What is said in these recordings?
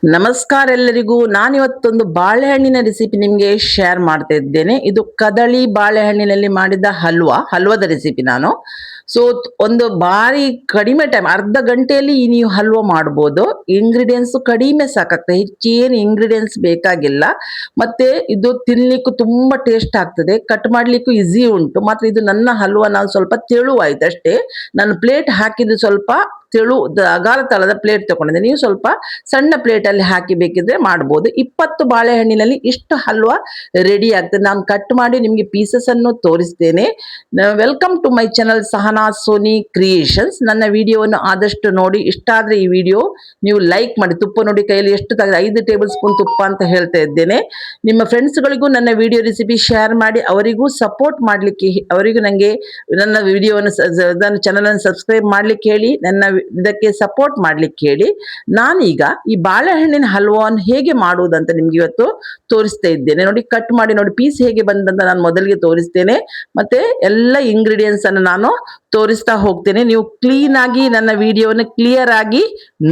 ನಮಸ್ಕಾರ ಎಲ್ಲರಿಗೂ. ನಾನಿವತ್ತೊಂದು ಬಾಳೆಹಣ್ಣಿನ ರೆಸಿಪಿ ನಿಮಗೆ ಶೇರ್ ಮಾಡ್ತಾ ಇದ್ದೇನೆ. ಇದು ಕದಳಿ ಬಾಳೆಹಣ್ಣಿನಲ್ಲಿ ಮಾಡಿದ ಹಲ್ವಾದ ರೆಸಿಪಿ ನಾನು. ಸೊ ಒಂದು ಬಾರಿ ಕಡಿಮೆ ಟೈಮ್, ಅರ್ಧ ಗಂಟೆಯಲ್ಲಿ ನೀವು ಹಲ್ವಾ ಮಾಡ್ಬೋದು. ಇಂಗ್ರೀಡಿಯೆಂಟ್ಸ್ ಕಡಿಮೆ ಸಾಕಾಗ್ತದೆ, ಹೆಚ್ಚೇನು ಇಂಗ್ರೀಡಿಯೆಂಟ್ಸ್ ಬೇಕಾಗಿಲ್ಲ. ಮತ್ತೆ ಇದು ತಿನ್ಲಿಕ್ಕೂ ತುಂಬಾ ಟೇಸ್ಟ್ ಆಗ್ತದೆ, ಕಟ್ ಮಾಡ್ಲಿಕ್ಕೂ ಈಸಿ ಉಂಟು. ಮಾತ್ರ ಇದು ನನ್ನ ಹಲ್ವಾ ನಾನು ಸ್ವಲ್ಪ ತೆಳುವಾಯ್ತು ಅಷ್ಟೇ. ನಾನು ಪ್ಲೇಟ್ ಹಾಕಿದ್ದು ಸ್ವಲ್ಪ ಅಗಾರ ತಳದ ಪ್ಲೇಟ್ ತಗೊಂಡಿದ್ದೆ. ನೀವು ಸ್ವಲ್ಪ ಸಣ್ಣ ಪ್ಲೇಟ್ ಅಲ್ಲಿ ಹಾಕಿ ಬೇಕಿದ್ರೆ ಮಾಡ್ಬೋದು. 20 ಬಾಳೆಹಣ್ಣಿನಲ್ಲಿ ಇಷ್ಟು ಹಲ್ವಾ ರೆಡಿ ಆಗ್ತದೆ. ನಾನು ಕಟ್ ಮಾಡಿ ನಿಮ್ಗೆ ಪೀಸಸ್ ಅನ್ನು ತೋರಿಸ್ತೇನೆ. Welcome to my channel Sahana Soni creations. ನನ್ನ ವಿಡಿಯೋವನ್ನು ಆದಷ್ಟು ನೋಡಿ. ಇಷ್ಟ ಆದ್ರೆ ಈ ವಿಡಿಯೋ ನೀವು ಲೈಕ್ ಮಾಡಿ. ತುಪ್ಪ ನೋಡಿ ಕೈಯಲ್ಲಿ ಎಷ್ಟು 5 ಟೇಬಲ್ ಸ್ಪೂನ್ ತುಪ್ಪ ಅಂತ ಹೇಳ್ತಾ ಇದ್ದೇನೆ. ನಿಮ್ಮ ಫ್ರೆಂಡ್ಸ್ಗಳಿಗೂ ನನ್ನ ವಿಡಿಯೋ ರೆಸಿಪಿ ಶೇರ್ ಮಾಡಿ, ಅವರಿಗೂ ಸಪೋರ್ಟ್ ಮಾಡ್ಲಿಕ್ಕೆ, ಅವರಿಗೂ ನನಗೆ ನನ್ನ ವಿಡಿಯೋವನ್ನು ನನ್ನ ಚಾನಲ್ ಅನ್ನು ಸಬ್ಸ್ಕ್ರೈಬ್ ಮಾಡ್ಲಿಕ್ಕೆ ಹೇಳಿ, ನನ್ನ ಇದಕ್ಕೆ ಸಪೋರ್ಟ್ ಮಾಡ್ಲಿಕ್ಕೆ ಹೇಳಿ. ನಾನೀಗ ಈ ಬಾಳೆಹಣ್ಣಿನ ಹಲ್ವಾವನ್ನು ಹೇಗೆ ಮಾಡುವುದಂತ ನಿಮ್ಗೆ ಇವತ್ತು ತೋರಿಸ್ತಾ ಇದ್ದೇನೆ. ನೋಡಿ, ಕಟ್ ಮಾಡಿ ನೋಡಿ ಪೀಸ್ ಹೇಗೆ ಬಂದಂತ ನಾನು ಮೊದಲಿಗೆ ತೋರಿಸ್ತೇನೆ. ಮತ್ತೆ ಎಲ್ಲ ಇಂಗ್ರೀಡಿಯೆಂಟ್ಸ್ ಅನ್ನು ನಾನು ತೋರಿಸ್ತಾ ಹೋಗ್ತೇನೆ. ನೀವು ಕ್ಲೀನ್ ಆಗಿ ನನ್ನ ವಿಡಿಯೋವನ್ನು ಕ್ಲಿಯರ್ ಆಗಿ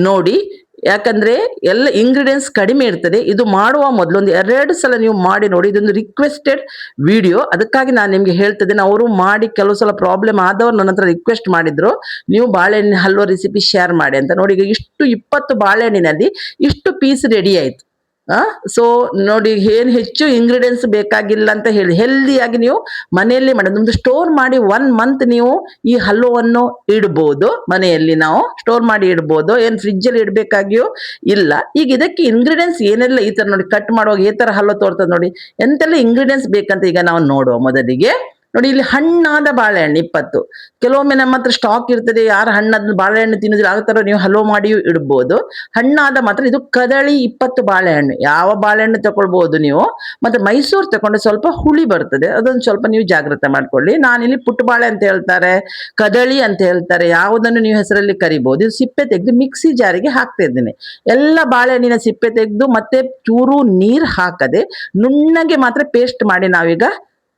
ನೋಡಿ. ಯಾಕಂದ್ರೆ ಎಲ್ಲ ಇಂಗ್ರೀಡಿಯೆಂಟ್ಸ್ ಕಡಿಮೆ ಇರ್ತದೆ. ಇದು ಮಾಡುವ ಮೊದಲು ಒಂದು 2 ಸಲ ನೀವು ಮಾಡಿ ನೋಡಿ. ಇದೊಂದು ರಿಕ್ವೆಸ್ಟೆಡ್ ವಿಡಿಯೋ, ಅದಕ್ಕಾಗಿ ನಾನು ನಿಮ್ಗೆ ಹೇಳ್ತಿದ್ದೇನೆ. ಅವರು ಮಾಡಿ ಕೆಲವು ಸಲ ಪ್ರಾಬ್ಲಮ್ ಆದವರು ನನ್ನ ಹತ್ರ ರಿಕ್ವೆಸ್ಟ್ ಮಾಡಿದ್ರು, ನೀವು ಬಾಳೆಹಣ್ಣಿನ ಹಲ್ವಾ ರೆಸಿಪಿ ಶೇರ್ ಮಾಡಿ ಅಂತ. ನೋಡಿ, ಈಗ ಇಷ್ಟು 20 ಬಾಳೆಹಣ್ಣಿನಲ್ಲಿ ಇಷ್ಟು ಪೀಸ್ ರೆಡಿ ಆಯ್ತು. ಸೊ ನೋಡಿ, ಏನು ಹೆಚ್ಚು ಇಂಗ್ರೀಡಿಯೆಂಟ್ಸ್ ಬೇಕಾಗಿಲ್ಲ ಅಂತ ಹೇಳಿ ಹೆಲ್ದಿಯಾಗಿ ನೀವು ಮನೆಯಲ್ಲಿ ಮಾಡಿ ಒಂದು ಸ್ಟೋರ್ ಮಾಡಿ 1 ಮಂತ್ ನೀವು ಈ ಹಲ್ವವನ್ನು ಇಡ್ಬೋದು. ಮನೆಯಲ್ಲಿ ನಾವು ಸ್ಟೋರ್ ಮಾಡಿ ಇಡ್ಬೋದು, ಏನು ಫ್ರಿಜ್ ಅಲ್ಲಿ ಇಡಬೇಕಾಗಿಯೋ ಇಲ್ಲ. ಈಗ ಇದಕ್ಕೆ ಇಂಗ್ರೀಡಿಯೆಂಟ್ಸ್ ಏನೆಲ್ಲ, ಈ ತರ ನೋಡಿ ಕಟ್ ಮಾಡುವಾಗ ಈ ತರ ಹಲ್ವ ತೋರ್ತದೆ ನೋಡಿ, ಎಂತೆಲ್ಲ ಇಂಗ್ರೀಡಿಯೆಂಟ್ಸ್ ಬೇಕಂತ ಈಗ ನಾವು ನೋಡುವ. ಮೊದಲಿಗೆ ನೋಡಿ, ಇಲ್ಲಿ ಹಣ್ಣಾದ ಬಾಳೆಹಣ್ಣು 20. ಕೆಲವೊಮ್ಮೆ ನಮ್ಮ ಹತ್ರ ಸ್ಟಾಕ್ ಇರ್ತದೆ, ಯಾರು ಹಣ್ಣಾದ ಬಾಳೆಹಣ್ಣು ತಿನ್ನುದಿಲ್ಲ, ಆ ತರ ನೀವು ಹಲ್ವ ಮಾಡಿಯೂ ಇಡ್ಬೋದು. ಹಣ್ಣಾದ ಮಾತ್ರ ಇದು ಕದಳಿ 20 ಬಾಳೆಹಣ್ಣು. ಯಾವ ಬಾಳೆಹಣ್ಣು ತಗೊಳ್ಬಹುದು ನೀವು. ಮತ್ತೆ ಮೈಸೂರು ತಗೊಂಡು ಸ್ವಲ್ಪ ಹುಳಿ ಬರ್ತದೆ, ಅದೊಂದು ಸ್ವಲ್ಪ ನೀವು ಜಾಗ್ರತೆ ಮಾಡ್ಕೊಳ್ಳಿ. ನಾನಿಲ್ಲಿ ಪುಟ್ಟ ಬಾಳೆ ಅಂತ ಹೇಳ್ತಾರೆ, ಕದಳಿ ಅಂತ ಹೇಳ್ತಾರೆ, ಯಾವುದನ್ನು ನೀವು ಹೆಸರಲ್ಲಿ ಕರಿಬಹುದು. ಇದು ಸಿಪ್ಪೆ ತೆಗೆದು ಮಿಕ್ಸಿ ಜಾರಿಗೆ ಹಾಕ್ತಾ ಇದ್ದೇನೆ. ಎಲ್ಲ ಬಾಳೆಹಣ್ಣಿನ ಸಿಪ್ಪೆ ತೆಗೆದು ಮತ್ತೆ ಚೂರು ನೀರು ಹಾಕದೆ ನುಣ್ಣಗೆ ಮಾತ್ರ ಪೇಸ್ಟ್ ಮಾಡಿ ನಾವೀಗ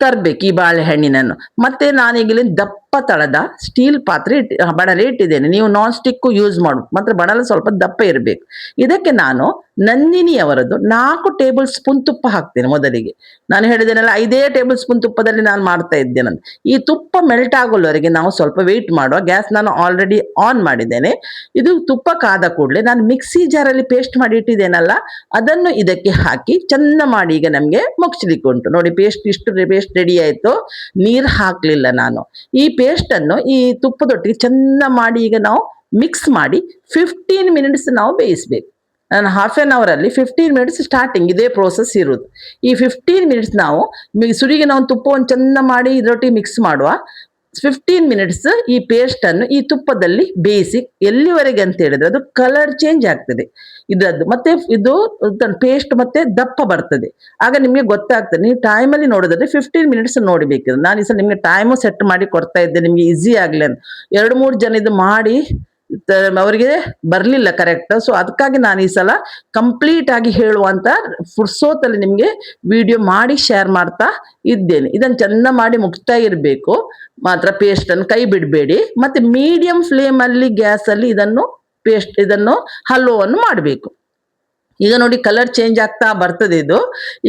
ತರ್ಬೇಕು ಈ ಬಾಳೆಹಣ್ಣಿನನ್ನು. ಮತ್ತೆ ನಾನೀಗ ದಪ್ಪ ತಳದ ಸ್ಟೀಲ್ ಪಾತ್ರೆ ಬಣಲೆ ಇಟ್ಟಿದ್ದೇನೆ. ನೀವು ನಾನ್ ಸ್ಟಿಕ್ ಯೂಸ್ ಮಾಡು, ಮಾತ್ರ ಬಣಲೆ ಸ್ವಲ್ಪ ದಪ್ಪ ಇರಬೇಕು. ಇದಕ್ಕೆ ನಾನು ನಂದಿನಿ ಅವರದ್ದು 4 ಟೇಬಲ್ ಸ್ಪೂನ್ ತುಪ್ಪ ಹಾಕ್ತೇನೆ. ಮೊದಲಿಗೆ ನಾನು ಹೇಳಿದ್ದೇನಲ್ಲ, 5 ಟೇಬಲ್ ಸ್ಪೂನ್ ತುಪ್ಪದಲ್ಲಿ ನಾನು ಮಾಡ್ತಾ ಇದ್ದೇನೆ. ಈ ತುಪ್ಪ ಮೆಲ್ಟ್ ಆಗೋವರೆಗೆ ನಾವು ಸ್ವಲ್ಪ ವೆಯ್ಟ್ ಮಾಡುವ. ಗ್ಯಾಸ್ ನಾನು ಆಲ್ರೆಡಿ ಆನ್ ಮಾಡಿದ್ದೇನೆ. ಇದು ತುಪ್ಪ ಕಾದ ಕೂಡಲೇ ನಾನು ಮಿಕ್ಸಿ ಜಾರಲ್ಲಿ ಪೇಸ್ಟ್ ಮಾಡಿ ಇಟ್ಟಿದ್ದೇನಲ್ಲ, ಅದನ್ನು ಇದಕ್ಕೆ ಹಾಕಿ ಚೆಂದ ಮಾಡಿ ಈಗ ನಮ್ಗೆ ಮುಗಿಸ್ಲಿಕ್ಕೆ ಉಂಟು. ನೋಡಿ, ಇಷ್ಟು ಪೇಸ್ಟ್ ರೆಡಿ ಆಯ್ತು. ನೀರು ಹಾಕ್ಲಿಲ್ಲ ನಾನು. ಈ ಪೇಸ್ಟ್ ಅನ್ನು ಈ ತುಪ್ಪದೊಟ್ಟಿಗೆ ಚೆಂದ ಮಾಡಿ ಈಗ ನಾವು ಮಿಕ್ಸ್ ಮಾಡಿ 15 ಮಿನಿಟ್ಸ್ ನಾವು ಬೇಯಿಸ್ಬೇಕು. ನಾನು ಹಾಫ್ ಆನ್ ಅವರ್ ಅಲ್ಲಿ 15 ಮಿನಿಟ್ಸ್ ಸ್ಟಾರ್ಟಿಂಗ್ ಇದೇ ಪ್ರೋಸೆಸ್ ಇರುವುದು. ಈ 15 ಮಿನಿಟ್ಸ್ ನಾವು ಸುರಿಗೆ ನಾವು ತುಪ್ಪವನ್ನು ಚೆಂದ ಮಾಡಿ ಇದರೊಟ್ಟಿಗೆ ಮಿಕ್ಸ್ ಮಾಡುವ. 15 ಮಿನಿಟ್ಸ್ ಈ ಪೇಸ್ಟ್ ಅನ್ನು ಈ ತುಪ್ಪದಲ್ಲಿ ಬೇಯಿಸಿ, ಎಲ್ಲಿವರೆಗೆ ಅಂತ ಹೇಳಿದ್ರೆ ಅದು ಕಲರ್ ಚೇಂಜ್ ಆಗ್ತದೆ ಇದರದ್ದು. ಮತ್ತೆ ಇದು ಪೇಸ್ಟ್ ಮತ್ತೆ ದಪ್ಪ ಬರ್ತದೆ. ಆಗ ನಿಮಗೆ ಗೊತ್ತಾಗ್ತದೆ. ನೀವು ಟೈಮಲ್ಲಿ ನೋಡಿದ್ರೆ 15 ಮಿನಿಟ್ಸ್ ನೋಡಬೇಕಿದೆ. ನಾನು ಈ ಸಲ ನಿಮ್ಗೆ ಟೈಮು ಸೆಟ್ ಮಾಡಿ ಕೊಡ್ತಾ ಇದ್ದೆ, ನಿಮ್ಗೆ ಈಸಿ ಆಗ್ಲಿ ಅಂತ. 2-3 ಜನ ಇದು ಮಾಡಿ ಅವರಿಗೆ ಬರ್ಲಿಲ್ಲ ಕರೆಕ್ಟ್. ಸೊ ಅದಕ್ಕಾಗಿ ನಾನು ಈ ಸಲ ಕಂಪ್ಲೀಟ್ ಆಗಿ ಹೇಳುವಂತ ಫುರ್ಸೋತಲ್ಲಿ ನಿಮ್ಗೆ ವಿಡಿಯೋ ಮಾಡಿ ಶೇರ್ ಮಾಡ್ತಾ ಇದ್ದೇನೆ. ಇದನ್ನು ಚೆಂದ ಮಾಡಿ ಮುಗ್ತಾ ಇರಬೇಕು ಮಾತ್ರ. ಪೇಸ್ಟ್ ಅನ್ನು ಕೈ ಬಿಡಬೇಡಿ. ಮತ್ತೆ ಮೀಡಿಯಂ ಫ್ಲೇಮ್ ಅಲ್ಲಿ ಗ್ಯಾಸ್ ಅಲ್ಲಿ ಇದನ್ನು ಹಲ್ವವನ್ನು ಮಾಡಬೇಕು. ಈಗ ನೋಡಿ, ಕಲರ್ ಚೇಂಜ್ ಆಗ್ತಾ ಬರ್ತದೆ ಇದು.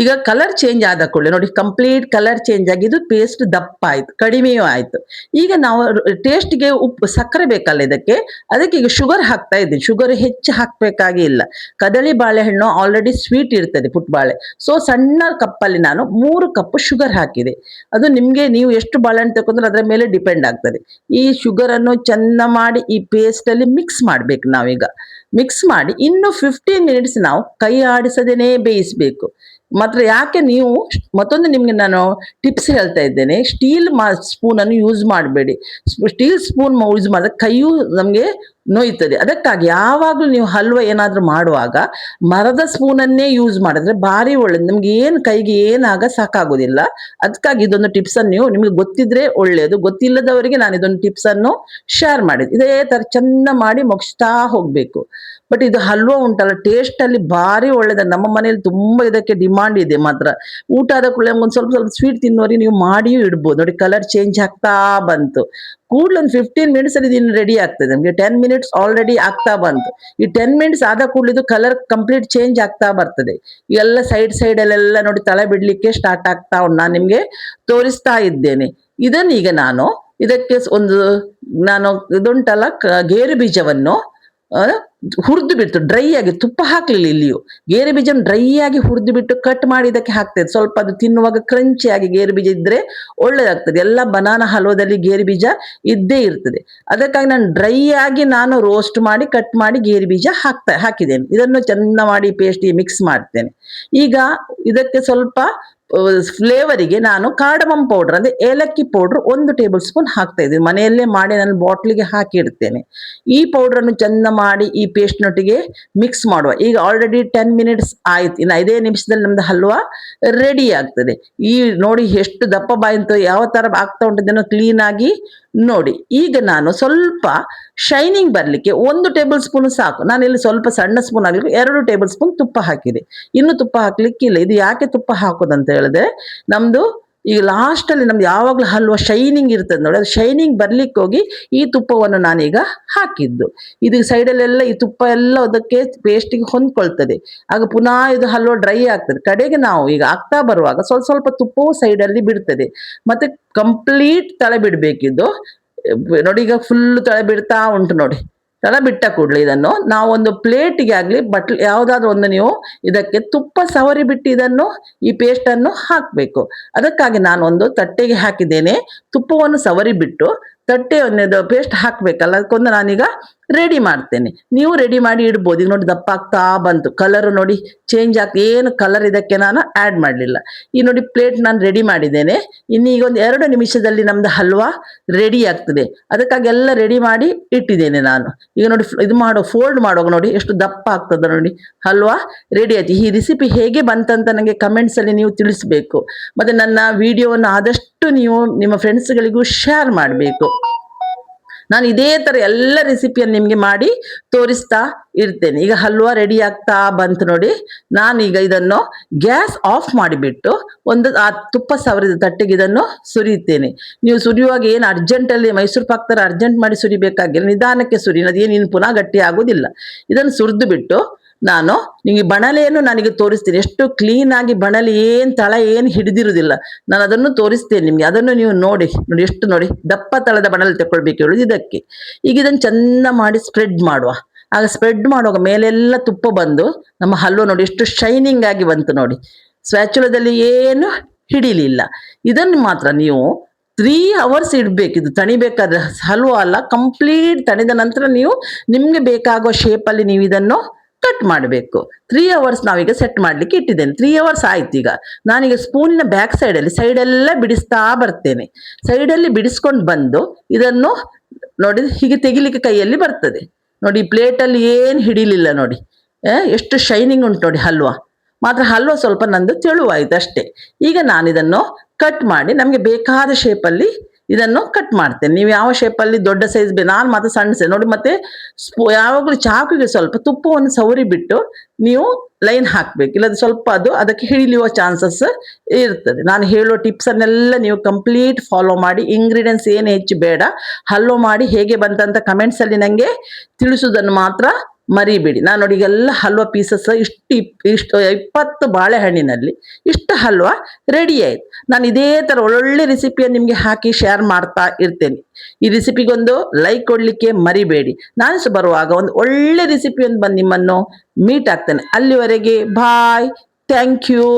ಈಗ ಕಲರ್ ಚೇಂಜ್ ಆದ ಕೂಡಲೇ ನೋಡಿ, ಕಂಪ್ಲೀಟ್ ಕಲರ್ ಚೇಂಜ್ ಆಗಿ ಇದು ಪೇಸ್ಟ್ ದಪ್ಪ ಆಯ್ತು, ಕಡಿಮೆಯೂ ಆಯ್ತು. ಈಗ ನಾವು ಟೇಸ್ಟ್ಗೆ ಉಪ್ಪು ಸಕ್ಕರೆ ಬೇಕಲ್ಲ ಇದಕ್ಕೆ, ಅದಕ್ಕೆ ಈಗ ಶುಗರ್ ಹಾಕ್ತಾ ಇದ್ದೀನಿ. ಶುಗರ್ ಹೆಚ್ಚು ಹಾಕ್ಬೇಕಾಗಿ ಇಲ್ಲ. ಕದಳಿ ಬಾಳೆಹಣ್ಣು ಆಲ್ರೆಡಿ ಸ್ವೀಟ್ ಇರ್ತದೆ, ಪುಟ್ಬಾಳೆ. ಸೊ ಸಣ್ಣ ಕಪ್ಪಲ್ಲಿ ನಾನು 3 ಕಪ್ ಶುಗರ್ ಹಾಕಿದೆ. ಅದು ನಿಮ್ಗೆ ನೀವು ಎಷ್ಟು ಬಾಳೆಹಣ್ಣು ತಗೊಂಡ್ರೆ ಅದರ ಮೇಲೆ ಡಿಪೆಂಡ್ ಆಗ್ತದೆ. ಈ ಶುಗರ್ ಅನ್ನು ಚೆಂದ ಮಾಡಿ ಈ ಪೇಸ್ಟ್ ಅಲ್ಲಿ ಮಿಕ್ಸ್ ಮಾಡ್ಬೇಕು ನಾವೀಗ. ಮಿಕ್ಸ್ ಮಾಡಿ ಇನ್ನು 15 ಮಿನಿಟ್ಸ್ ನಾವು ಕೈ ಆಡಿಸದೇನೆ ಬೇಯಿಸ್ಬೇಕು. ಮಾತ್ರ ಯಾಕೆ ನೀವು ಮತ್ತೊಂದು ನಿಮ್ಗೆ ನಾನು ಟಿಪ್ಸ್ ಹೇಳ್ತಾ ಇದ್ದೇನೆ, ಸ್ಟೀಲ್ ಸ್ಪೂನ್ ಅನ್ನು ಯೂಸ್ ಮಾಡಬೇಡಿ. ಸ್ಟೀಲ್ ಸ್ಪೂನ್ ಯೂಸ್ ಮಾಡಿದ್ರೆ ಕೈಯೂ ನಮ್ಗೆ ನೋಯ್ತದೆ. ಅದಕ್ಕಾಗಿ ಯಾವಾಗಲೂ ನೀವು ಹಲ್ವ ಏನಾದ್ರೂ ಮಾಡುವಾಗ ಮರದ ಸ್ಪೂನನ್ನೇ ಯೂಸ್ ಮಾಡಿದ್ರೆ ಭಾರಿ ಒಳ್ಳೇದು. ನಿಮ್ಗೆ ಏನು ಕೈಗೆ ಏನಾಗ ಸಾಕಾಗೋದಿಲ್ಲ. ಅದಕ್ಕಾಗಿ ಇದೊಂದು ಟಿಪ್ಸ್ ಅನ್ನು ನಿಮ್ಗೆ ಗೊತ್ತಿದ್ರೆ ಒಳ್ಳೆಯದು, ಗೊತ್ತಿಲ್ಲದವರಿಗೆ ನಾನು ಇದೊಂದು ಟಿಪ್ಸ್ ಅನ್ನು ಶೇರ್ ಮಾಡಿದೆ. ಇದೇ ತರ ಚೆಂದ ಮಾಡಿ ಮುಗಿಸ್ತಾ ಹೋಗ್ಬೇಕು. ಬಟ್ ಇದು ಹಲ್ವಾ ಉಂಟಲ್ಲ ಟೇಸ್ಟ್ ಅಲ್ಲಿ ಭಾರಿ ಒಳ್ಳೇದ. ನಮ್ಮ ಮನೇಲಿ ತುಂಬಾ ಇದಕ್ಕೆ ಡಿಮಾಂಡ್ ಇದೆ ಮಾತ್ರ. ಊಟ ಆದ ಕೂಡಲೇ ಒಂದ್ ಸ್ವಲ್ಪ ಸ್ವಲ್ಪ ಸ್ವೀಟ್ ತಿನ್ನೋರಿ ನೀವು ಮಾಡಿಯೂ ಇಡ್ಬೋದು. ನೋಡಿ ಕಲರ್ ಚೇಂಜ್ ಆಗ್ತಾ ಬಂತು. ಕೂಡಲೇ ಒಂದು 15 ಮಿನಿಟ್ಸ್ ಅಲ್ಲಿ ಇದು ರೆಡಿ ಆಗ್ತದೆ. ನಮಗೆ 10 ಮಿನಿಟ್ಸ್ ಆಲ್ರೆಡಿ ಆಗ್ತಾ ಬಂತು. ಈ 10 ಮಿನಿಟ್ಸ್ ಆದ ಕೂಡಲೇ ಇದು ಕಲರ್ ಕಂಪ್ಲೀಟ್ ಚೇಂಜ್ ಆಗ್ತಾ ಬರ್ತದೆ. ಎಲ್ಲ ಸೈಡ್ ಅಲ್ಲೆಲ್ಲ ನೋಡಿ ತಳ ಬಿಡ್ಲಿಕ್ಕೆ ಸ್ಟಾರ್ಟ್ ಆಗ್ತಾ ಉಂಟು. ನಾನು ನಿಮ್ಗೆ ತೋರಿಸ್ತಾ ಇದ್ದೇನೆ. ಇದನ್ನೀಗ ಇದಕ್ಕೆ ನಾನು ಇದುಂಟಲ್ಲ ಗೇರು ಬೀಜವನ್ನು ಹುರಿದು ಬಿಟ್ಟು ಡ್ರೈ ಆಗಿ, ತುಪ್ಪ ಹಾಕ್ಲಿಲ್ಲ ಇಲ್ಲಿಯೂ, ಗೇರು ಬೀಜ ಡ್ರೈ ಆಗಿ ಹುರಿದು ಬಿಟ್ಟು ಕಟ್ ಮಾಡಿ ಇದಕ್ಕೆ ಹಾಕ್ತದೆ. ಸ್ವಲ್ಪ ಅದು ತಿನ್ನುವಾಗ ಕ್ರಂಚಿ ಆಗಿ ಗೇರು ಬೀಜ ಇದ್ರೆ ಒಳ್ಳೇದಾಗ್ತದೆ. ಎಲ್ಲ ಬನಾನಾ ಹಲ್ವಾದಲ್ಲಿ ಗೇರು ಬೀಜ ಇದ್ದೇ ಇರ್ತದೆ. ಅದಕ್ಕಾಗಿ ನಾನು ರೋಸ್ಟ್ ಮಾಡಿ ಕಟ್ ಮಾಡಿ ಗೇರು ಬೀಜ ಹಾಕಿದ್ದೇನೆ. ಇದನ್ನು ಚೆಂದ ಮಾಡಿ ಪೇಸ್ಟ್ ಮಿಕ್ಸ್ ಮಾಡ್ತೇನೆ. ಈಗ ಇದಕ್ಕೆ ಸ್ವಲ್ಪ ಫ್ಲೇವರಿಗೆ ನಾನು ಕಾರ್ಡಮಮ್ ಪೌಡರ್ ಅಂದ್ರೆ ಏಲಕ್ಕಿ ಪೌಡರ್ 1 ಟೇಬಲ್ ಸ್ಪೂನ್ ಹಾಕ್ತಾ ಇದ್ದೀನಿ. ಮನೆಯಲ್ಲೇ ಮಾಡಿ ನಾನು ಬಾಟ್ಲಿಗೆ ಹಾಕಿ ಇಡ್ತೇನೆ. ಈ ಪೌಡರ್ ಅನ್ನು ಚೆಂದ ಮಾಡಿ ಈ ಪೇಸ್ಟ್ ನೊಟ್ಟಿಗೆ ಮಿಕ್ಸ್ ಮಾಡುವ. ಈಗ ಆಲ್ರೆಡಿ 10 ಮಿನಿಟ್ಸ್ ಆಯ್ತು. ಇನ್ನು 5 ನಿಮಿಷದಲ್ಲಿ ನಮ್ದು ಹಲ್ವಾ ರೆಡಿ ಆಗ್ತದೆ. ಈ ನೋಡಿ ಎಷ್ಟು ದಪ್ಪ ಬಾಯಿಂತು, ಯಾವ ತರ ಆಗ್ತಾ ಉಂಟು ಕ್ಲೀನ್ ಆಗಿ ನೋಡಿ. ಈಗ ನಾನು ಸ್ವಲ್ಪ ಶೈನಿಂಗ್ ಬರ್ಲಿಕ್ಕೆ 1 ಟೇಬಲ್ ಸ್ಪೂನ್ ಸಾಕು. ನಾನಿಲ್ಲಿ ಸ್ವಲ್ಪ ಸಣ್ಣ ಸ್ಪೂನ್ ಆಗ್ಲಿಕ್ಕೆ 2 ಟೇಬಲ್ ಸ್ಪೂನ್ ತುಪ್ಪ ಹಾಕಿದೆ. ಇನ್ನು ತುಪ್ಪ ಹಾಕ್ಲಿಕ್ಕಿಲ್ಲ. ಇದು ಯಾಕೆ ತುಪ್ಪ ಹಾಕೋದಂತ ಹೇಳಿದ್ರೆ, ನಮ್ದು ಈಗ ಲಾಸ್ಟ್ ಅಲ್ಲಿ ನಮ್ದು ಯಾವಾಗ್ಲೂ ಹಲ್ವಾ ಶೈನಿಂಗ್ ಇರ್ತದೆ ನೋಡಿ, ಅದು ಶೈನಿಂಗ್ ಬರ್ಲಿಕ್ಕೆ ಹೋಗಿ ಈ ತುಪ್ಪವನ್ನು ನಾನೀಗ ಹಾಕಿದ್ದು. ಇದು ಸೈಡಲ್ಲೆಲ್ಲ ಈ ತುಪ್ಪ ಎಲ್ಲ ಅದಕ್ಕೆ ಪೇಸ್ಟಿಗೆ ಹೊಂದ್ಕೊಳ್ತದೆ. ಆಗ ಪುನಃ ಇದು ಹಲ್ವಾ ಡ್ರೈ ಆಗ್ತದೆ. ಕಡೆಗೆ ನಾವು ಈಗ ಆಗ್ತಾ ಬರುವಾಗ ಸ್ವಲ್ಪ ಸ್ವಲ್ಪ ತುಪ್ಪವು ಸೈಡಲ್ಲಿ ಬಿಡ್ತದೆ. ಮತ್ತೆ ಕಂಪ್ಲೀಟ್ ತಳ ಬಿಡ್ಬೇಕಿದ್ದು ನೋಡಿ. ಈಗ ಫುಲ್ ತಳ ಬಿಡ್ತಾ ಉಂಟು ನೋಡಿ. ತಳ ಬಿಟ್ಟ ಕೂಡಲೇ ಇದನ್ನು ನಾವು ಒಂದು ಪ್ಲೇಟಿಗೆ ಆಗಲಿ ಬಟ್ಲು ಯಾವುದಾದ್ರೂ ಒಂದು ನೀವು ಇದಕ್ಕೆ ತುಪ್ಪ ಸವರಿ ಬಿಟ್ಟು ಇದನ್ನು ಈ ಪೇಸ್ಟ್ ಅನ್ನು ಹಾಕಬೇಕು. ಅದಕ್ಕಾಗಿ ನಾನು ಒಂದು ತಟ್ಟೆಗೆ ಹಾಕಿದ್ದೇನೆ. ತುಪ್ಪವನ್ನು ಸವರಿ ಬಿಟ್ಟು ತಟ್ಟೆ ಒಂದು ಪೇಸ್ಟ್ ಹಾಕ್ಬೇಕಲ್ಲ, ಅದಕ್ಕೊಂದು ನಾನೀಗ ರೆಡಿ ಮಾಡ್ತೇನೆ. ನೀವು ರೆಡಿ ಮಾಡಿ ಇಡ್ಬೋದು. ಈಗ ನೋಡಿ ದಪ್ಪ ಆಗ್ತಾ ಬಂತು. ಕಲರ್ ನೋಡಿ ಚೇಂಜ್ ಏನು ಕಲರ್ ಇದಕ್ಕೆ ನಾನು ಆ್ಯಡ್ ಮಾಡಲಿಲ್ಲ. ಈ ನೋಡಿ ಪ್ಲೇಟ್ ನಾನು ರೆಡಿ ಮಾಡಿದ್ದೇನೆ. ಇನ್ನು ಈಗ ಒಂದು 2 ನಿಮಿಷದಲ್ಲಿ ನಮ್ದು ಹಲ್ವಾ ರೆಡಿ ಆಗ್ತದೆ. ಅದಕ್ಕಾಗಿ ಎಲ್ಲ ರೆಡಿ ಮಾಡಿ ಇಟ್ಟಿದ್ದೇನೆ ನಾನು. ಈಗ ನೋಡಿ ಇದು ಫೋಲ್ಡ್ ಮಾಡುವಾಗ ನೋಡಿ ಎಷ್ಟು ದಪ್ಪ ಆಗ್ತದೆ ನೋಡಿ, ಹಲ್ವಾ ರೆಡಿ ಆಯ್ತು. ಈ ರೆಸಿಪಿ ಹೇಗೆ ಬಂತಂತ ನನಗೆ ಕಮೆಂಟ್ಸ್ ಅಲ್ಲಿ ನೀವು ತಿಳಿಸ್ಬೇಕು. ಮತ್ತೆ ನನ್ನ ವಿಡಿಯೋವನ್ನು ಆದಷ್ಟು ನೀವು ನಿಮ್ಮ ಫ್ರೆಂಡ್ಸ್ಗಳಿಗೂ ಶೇರ್ ಮಾಡಬೇಕು. ನಾನು ಇದೇ ತರ ಎಲ್ಲ ರೆಸಿಪಿಯನ್ನು ನಿಮ್ಗೆ ಮಾಡಿ ತೋರಿಸ್ತಾ ಇರ್ತೇನೆ. ಈಗ ಹಲ್ವಾ ರೆಡಿ ಆಗ್ತಾ ಬಂತು ನೋಡಿ. ನಾನೀಗ ಇದನ್ನು ಗ್ಯಾಸ್ ಆಫ್ ಮಾಡಿಬಿಟ್ಟು ಆ ತುಪ್ಪ ಸವರಿದ ತಟ್ಟೆಗೆ ಇದನ್ನು ಸುರಿಯುತ್ತೇನೆ. ನೀವು ಸುರಿಯುವಾಗ ಏನು ಅರ್ಜೆಂಟಲ್ಲಿ ಮೈಸೂರು ಪಾಕ್ ತರ ಅರ್ಜೆಂಟ್ ಮಾಡಿ ಸುರಿಬೇಕಾಗಿಲ್ಲ, ನಿಧಾನಕ್ಕೆ ಸುರಿ. ಅದೇನು ಪುನಃ ಗಟ್ಟಿ ಆಗೋದಿಲ್ಲ. ಇದನ್ನು ಸುರಿದು ಬಿಟ್ಟು ನಾನು ನಿಮಗೆ ಬಣಲೆಯನ್ನು ನನಗೆ ತೋರಿಸ್ತೀನಿ. ಎಷ್ಟು ಕ್ಲೀನ್ ಆಗಿ ಬಣಲೆ ತಳ ಹಿಡಿದಿರುವುದಿಲ್ಲ. ನಾನು ಅದನ್ನು ತೋರಿಸ್ತೇನೆ ನಿಮ್ಗೆ. ಅದನ್ನು ನೀವು ನೋಡಿ ಎಷ್ಟು ನೋಡಿ ದಪ್ಪ ತಳದ ಬಣಲೆ ತಗೊಳ್ಬೇಕು ಹೇಳುದು ಇದಕ್ಕೆ. ಈಗ ಇದನ್ನು ಚೆಂದ ಮಾಡಿ ಸ್ಪ್ರೆಡ್ ಮಾಡುವ. ಆಗ ಸ್ಪ್ರೆಡ್ ಮಾಡುವಾಗ ಮೇಲೆಲ್ಲ ತುಪ್ಪ ಬಂದು ನಮ್ಮ ಹಲ್ವಾ ನೋಡಿ ಎಷ್ಟು ಶೈನಿಂಗ್ ಆಗಿ ಬಂತು ನೋಡಿ. ಸ್ವ್ಯಾಚುಲದಲ್ಲಿ ಏನು ಹಿಡಿಲಿಲ್ಲ. ಇದನ್ನು ಮಾತ್ರ ನೀವು 3 ಅವರ್ಸ್ ಇಡಬೇಕು. ಇದು ತಣಿಬೇಕಾದ್ರೆ ಹಲ್ವಾ ಅಲ್ಲ, ಕಂಪ್ಲೀಟ್ ತಣಿದ ನಂತರ ನೀವು ನಿಮ್ಗೆ ಬೇಕಾಗುವ ಶೇಪಲ್ಲಿ ನೀವು ಇದನ್ನು ಕಟ್ ಮಾಡಬೇಕು. 3 ಅವರ್ಸ್ ನಾವೀಗ ಸೆಟ್ ಮಾಡ್ಲಿಕ್ಕೆ ಇಟ್ಟಿದ್ದೇನೆ. 3 ಅವರ್ಸ್ ಆಯ್ತು. ಈಗ ನಾನೀಗ ಸ್ಪೂನಿನ ಬ್ಯಾಕ್ ಸೈಡೆಲ್ಲ ಬಿಡಿಸ್ತಾ ಬರ್ತೇನೆ. ಸೈಡಲ್ಲಿ ಬಿಡಿಸ್ಕೊಂಡು ಬಂದು ಇದನ್ನು ನೋಡಿ ಹೀಗೆ ತೆಗಿಲಿಕ್ಕೆ ಕೈಯಲ್ಲಿ ಬರ್ತದೆ ನೋಡಿ. ಪ್ಲೇಟಲ್ಲಿ ಏನು ಹಿಡಿಲಿಲ್ಲ ನೋಡಿ, ಎಷ್ಟು ಶೈನಿಂಗ್ ಉಂಟು ನೋಡಿ ಹಲ್ವಾ. ಮಾತ್ರ ಹಲ್ವಾ ಸ್ವಲ್ಪ ನಂದು ತೆಳುವಾಯ್ತು ಅಷ್ಟೇ. ಈಗ ನಾನು ಇದನ್ನು ಕಟ್ ಮಾಡಿ ನಮಗೆ ಬೇಕಾದ ಶೇಪಲ್ಲಿ ಇದನ್ನು ಕಟ್ ಮಾಡ್ತೇನೆ. ನೀವು ಯಾವ ಶೇಪಲ್ಲಿ ದೊಡ್ಡ ಸೈಜ್ ನಾನು ಮಾತ್ರ ಸಣ್ಣ ಸೈಜ್ ನೋಡಿ. ಮತ್ತೆ ಯಾವಾಗಲೂ ಚಾಕುಗೆ ಸ್ವಲ್ಪ ತುಪ್ಪವನ್ನು ಸವರಿ ಬಿಟ್ಟು ನೀವು ಲೈನ್ ಹಾಕ್ಬೇಕು, ಇಲ್ಲದ ಸ್ವಲ್ಪ ಅದಕ್ಕೆ ಹಿಡಿಯುವ ಚಾನ್ಸಸ್ ಇರ್ತದೆ. ನಾನು ಹೇಳೋ ಟಿಪ್ಸ್ ಅನ್ನೆಲ್ಲ ನೀವು ಕಂಪ್ಲೀಟ್ ಫಾಲೋ ಮಾಡಿ. ಇಂಗ್ರೀಡಿಯೆಂಟ್ಸ್ ಏನು ಹೆಚ್ಚು ಬೇಡ. ಹಲ್ವಾ ಮಾಡಿ ಹೇಗೆ ಬಂತಂತ ಕಮೆಂಟ್ಸ್ ಅಲ್ಲಿ ನಂಗೆ ತಿಳಿಸುವುದನ್ನು ಮಾತ್ರ ಮರಿಬೇಡಿ. ನಾನು ನೋಡಿ ಎಲ್ಲ ಹಲ್ವಾ ಪೀಸಸ್ ಇಷ್ಟು 20 ಬಾಳೆಹಣ್ಣಿನಲ್ಲಿ ಇಷ್ಟು ಹಲ್ವಾ ರೆಡಿ ಆಯ್ತು. ನಾನು ಇದೇ ತರ ಒಳ್ಳೊಳ್ಳೆ ರೆಸಿಪಿಯನ್ನು ನಿಮ್ಗೆ ಹಾಕಿ ಶೇರ್ ಮಾಡ್ತಾ ಇರ್ತೇನೆ. ಈ ರೆಸಿಪಿಗೊಂದು ಲೈಕ್ ಕೊಡ್ಲಿಕ್ಕೆ ಮರಿಬೇಡಿ. ನಾನು ಬರುವಾಗ ಒಂದು ಒಳ್ಳೆ ರೆಸಿಪಿಯನ್ನು ಬಂದು ನಿಮ್ಮನ್ನು ಮೀಟ್ ಆಗ್ತೇನೆ. ಅಲ್ಲಿವರೆಗೆ ಬಾಯ್, ಥ್ಯಾಂಕ್ ಯು.